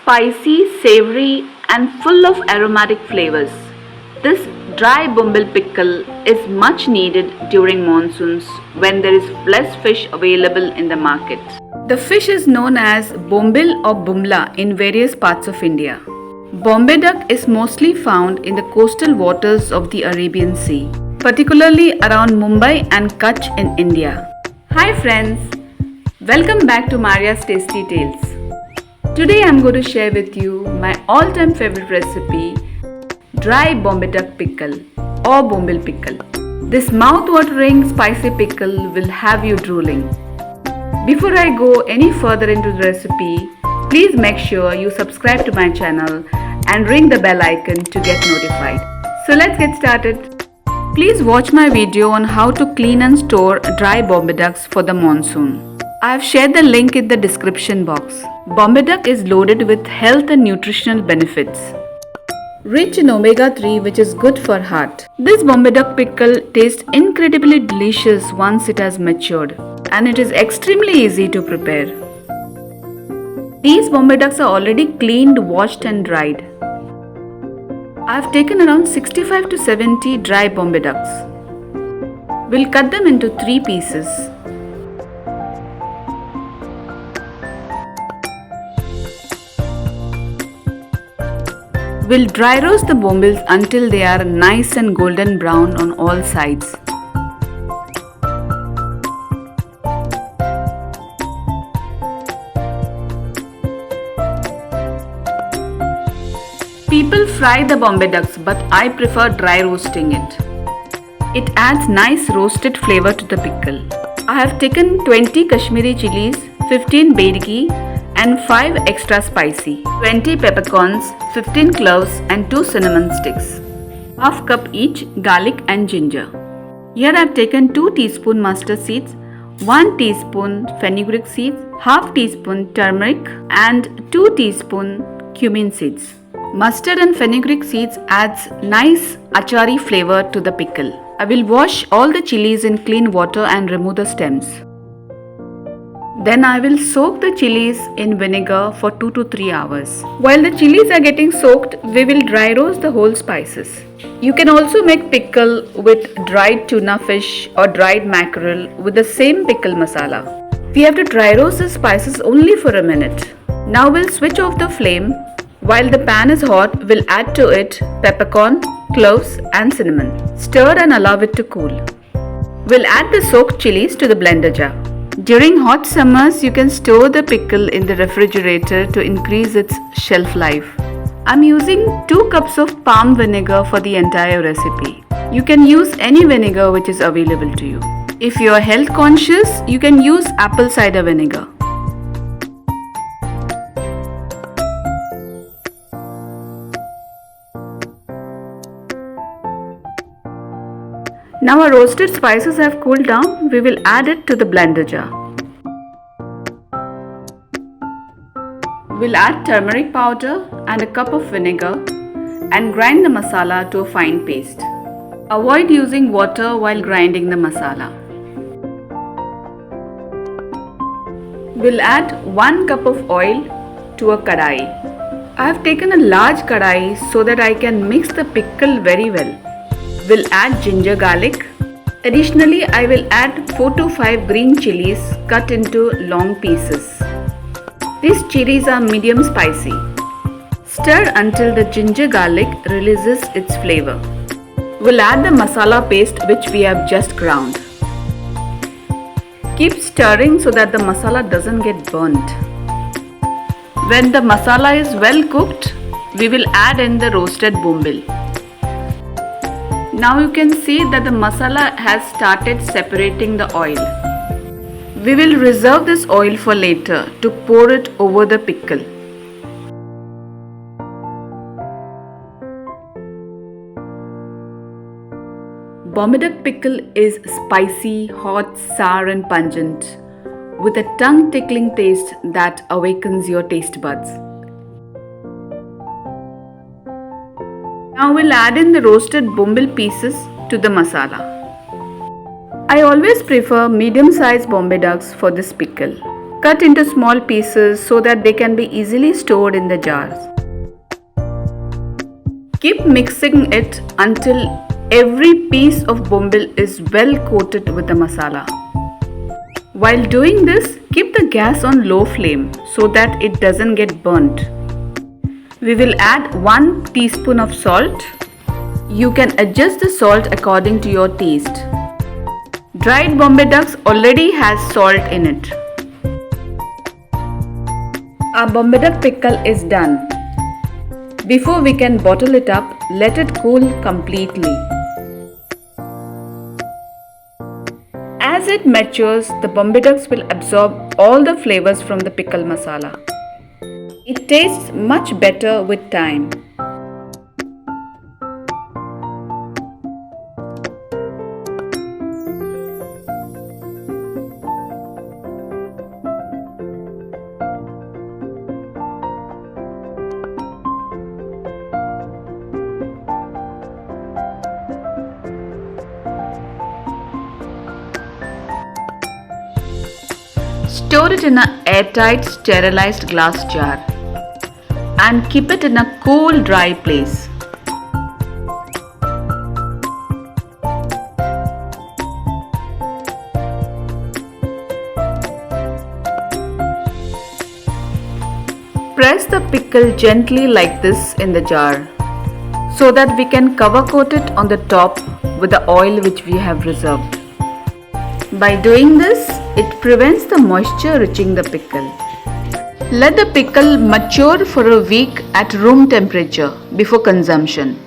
spicy, savory, and full of aromatic flavors. This dry Bombil pickle is much needed during monsoons when there is less fish available in the market. The fish is known as Bombil or Bumla in various parts of India. Bombay duck is mostly found in the coastal waters of the Arabian Sea, particularly around Mumbai and Kutch in India. Hi friends, welcome back to Maria's Tasty Tales. Today I am going to share with you my all-time favorite recipe, dry Bombay duck pickle or Bombil pickle. This mouth-watering spicy pickle will have you drooling. Before I go any further into the recipe, please make sure you subscribe to my channel and ring the bell icon to get notified. So let's get started. Please watch my video on how to clean and store dry Bombay ducks for the monsoon. I have shared the link in the description box. Bombay duck is loaded with health and nutritional benefits. Rich in omega-3, which is good for heart. This Bombay duck pickle tastes incredibly delicious once it has matured, and it is extremely easy to prepare. These Bombay ducks are already cleaned, washed and dried. I have taken around 65 to 70 dry Bombay ducks. We'll cut them into 3 pieces. We'll dry roast the bombils until they are nice and golden brown on all sides. People fry the Bombay ducks, but I prefer dry roasting it. It adds nice roasted flavor to the pickle. I have taken 20 Kashmiri chilies, 15 bay ghee and 5 extra spicy, 20 peppercorns, 15 cloves and 2 cinnamon sticks, half cup each garlic and ginger. Here I have taken 2 teaspoon mustard seeds, 1 teaspoon fenugreek seeds, half teaspoon turmeric and 2 teaspoon cumin seeds. Mustard and fenugreek seeds adds nice achari flavor to the pickle. I will wash all the chilies in clean water and remove the stems. Then I will soak the chilies in vinegar for 2 to 3 hours. While the chilies are getting soaked, we will dry roast the whole spices. You can also make pickle with dried tuna fish or dried mackerel with the same pickle masala. We have to dry roast the spices only for a minute. Now we'll switch off the flame. While the pan is hot, we'll add to it peppercorn, cloves and cinnamon. Stir and allow it to cool. We'll add the soaked chilies to the blender jar. During hot summers, you can store the pickle in the refrigerator to increase its shelf life. I'm using 2 cups of palm vinegar for the entire recipe. You can use any vinegar which is available to you. If you are health conscious, you can use apple cider vinegar. Now our roasted spices have cooled down, we will add it to the blender jar. We'll add turmeric powder and a cup of vinegar and grind the masala to a fine paste. Avoid using water while grinding the masala. We'll add 1 cup of oil to a kadai. I have taken a large kadai so that I can mix the pickle very well. We'll add ginger garlic. Additionally, I will add 4 to 5 green chilies cut into long pieces. These chilies are medium spicy. Stir until the ginger garlic releases its flavor. We'll add the masala paste which we have just ground. Keep stirring so that the masala doesn't get burnt. When the masala is well cooked, we will add in the roasted bombil. Now you can see that the masala has started separating the oil. We will reserve this oil for later to pour it over the pickle. Bombay duck pickle is spicy, hot, sour and pungent with a tongue-tickling taste that awakens your taste buds. Now we'll add in the roasted bombil pieces to the masala. I always prefer medium-sized Bombay ducks for this pickle. Cut into small pieces so that they can be easily stored in the jars. Keep mixing it until every piece of bombil is well coated with the masala. While doing this, keep the gas on low flame so that it doesn't get burnt. We will add 1 teaspoon of salt. You can adjust the salt according to your taste. Dried Bombay ducks already has salt in it. Our Bombay duck pickle is done. Before we can bottle it up, let it cool completely. As it matures, the Bombay ducks will absorb all the flavors from the pickle masala. It tastes much better with time. Store it in an airtight sterilized glass jar and keep it in a cool, dry place. Press the pickle gently like this in the jar so that we can cover coat it on the top with the oil which we have reserved. By doing this, it prevents the moisture reaching the pickle. Let the pickle mature for a week at room temperature before consumption.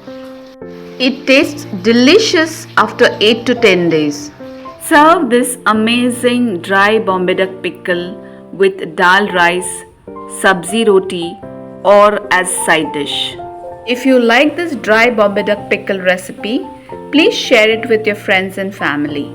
It tastes delicious after 8 to 10 days. Serve this amazing dry Bombay duck pickle with dal rice, sabzi roti or as side dish. If you like this dry Bombay duck pickle recipe, please share it with your friends and family.